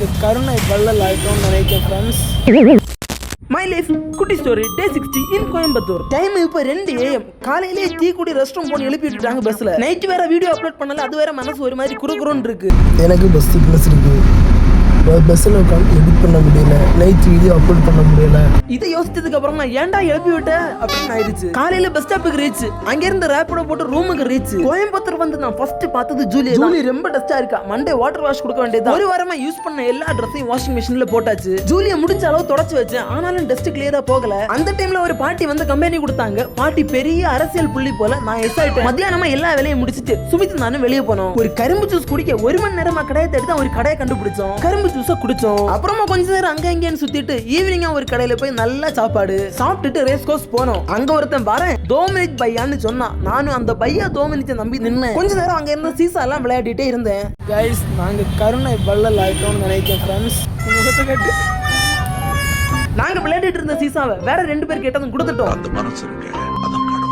நாங்கள் கருணை வள்ளல் ஆகிட்டோம்னு நினைக்கிறேன் ஃப்ரெண்ட்ஸ். மை லைஃப் குட்டி ஸ்டோரி டே 60 இன் கோயம்புத்தூர். டைம் இப்போ 2 AM. காலையிலே டீ குடி ரெஸ்ட் ரூம் போன் எழுப்பி விட்டுட்டாங்க பஸ்ல. நைட் வேற வீடியோ அப்லோட் பண்ணல, அது வேற மனசு ஒரு மாதிரி குறுகுறுன்னு இருக்கு. எனக்கு பஸ் சிக்னஸ் இருக்கு, பஸ்ஸில் உட்காந்து எடிட் பண்ண முடியல, நைட் வீடியோ அப்லோட் பண்ண முடியல. இதை யோசிச்சதுக்கு அப்புறம் நான் ஏன்டா எழுப்பி விட்ட அப்படின்னு ஆயிடுச்சு. காலையில பஸ் ஸ்டாப்புக்கு ரீச், அங்க இருந்து ரேப்பிடோ போட்டு ரூமுக்கு ரீச். கோயம்புத்தூர் வந்து நான் ஃபர்ஸ்ட் பார்த்தது ஜூலி. ஜூலி ரொம்ப டஸ்டா இருக்கா, மண்டே வாட்டர் வாஷ் கொடுக்க வேண்டியது. ஒரு வாரமா யூஸ் பண்ண எல்லா ட்ரெஸ்ஸையும் வாஷிங் மிஷின்ல போட்டாச்சு. ஜூலியை முடிஞ்ச அளவு தொடச்சு வச்சேன், ஆனாலும் டஸ்ட் கிளியரா போகல. அந்த டைம்ல ஒரு பாட்டி வந்து கம்பெனி கொடுத்தாங்க. பாட்டி பெரிய அரசியல் புள்ளி போல. நான் எஸ் ஆயிட்டேன். மத்தியானமா எல்லா வேலையும் முடிச்சிட்டு சுமித் நானும் வெளியே போனோம். ஒரு கரும்பு ஜூஸ் குடிக்க 1 மணி நேரமா கடையை தேடி தான் ஒரு கடையை கண்டுபிடிச்சோம். கரும்பு ஜூஸை குடிச்சோம். அப்புறமா கொஞ்ச நேரம் அங்க இங்கன்னு சுத்திட்டு ஈவினிங்கா ஒரு கடையில போய் நல்ல சாப்பாடு சாப்பிட்டுட்டு ரேஸ் கோர்ஸ் போனோம். அங்க ஒருத்தன் பாரு டோமினிக் பையான்னு சொன்னா. நானும் அந்த பையா டோமினிக்கை நம்பி நின்னேன். கொஞ்ச நேரம் அங்க இருந்த சீசா எல்லாம் விளையாடிட்டே இருந்தேன். கைஸ், நாங்க கருணை வள்ளல் ஆயிட்டோம்னு நினைக்கிறேன் ஃப்ரெண்ட்ஸ். நாங்க விளையாடிட்டு இருந்த சீசாவை வேற 2 பேர் கேட்டதும் கொடுத்துட்டோம். அந்த மனசு இருக்கு, அதான் கடவுள்.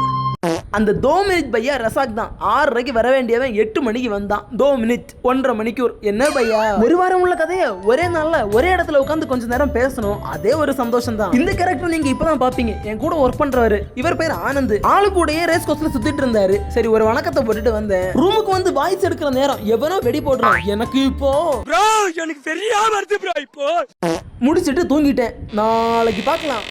அந்த 2 மினிட் பையா ரசாக் தான். 6:30 வர வேண்டியவன் 8 மணிக்கு வந்தான். 2 மினிட் 1.5 மணிக்கூர். என்ன பையா, ஒரு வாரம் உள்ள கதையை ஒரே நாள்ல ஒரே இடத்துல உட்காந்து கொஞ்ச நேரம் பேசணும், அதே ஒரு சந்தோஷம் தான். இந்த கேரக்டர் நீங்க இப்பதான் பாப்பீங்க. என் கூட ஒர்க் பண்றவரு, இவர் பேர் ஆனந்த். ஆளு கூடயே ரேஸ் கோர்ஸ்ல சுத்திட்டு இருந்தாரு. சரி, ஒரு வணக்கத்தை போட்டுட்டு வந்தேன். ரூமுக்கு வந்து வாய்ஸ் எடுக்கிற நேரம் எவனோ வெடி போடுறான். எனக்கு இப்போ ப்ரோ எனக்கு சரியா வருது ப்ரோ. இப்போ முடிச்சிட்டு தூங்கிட்டேன். நாளைக்கு பார்க்கலாம்.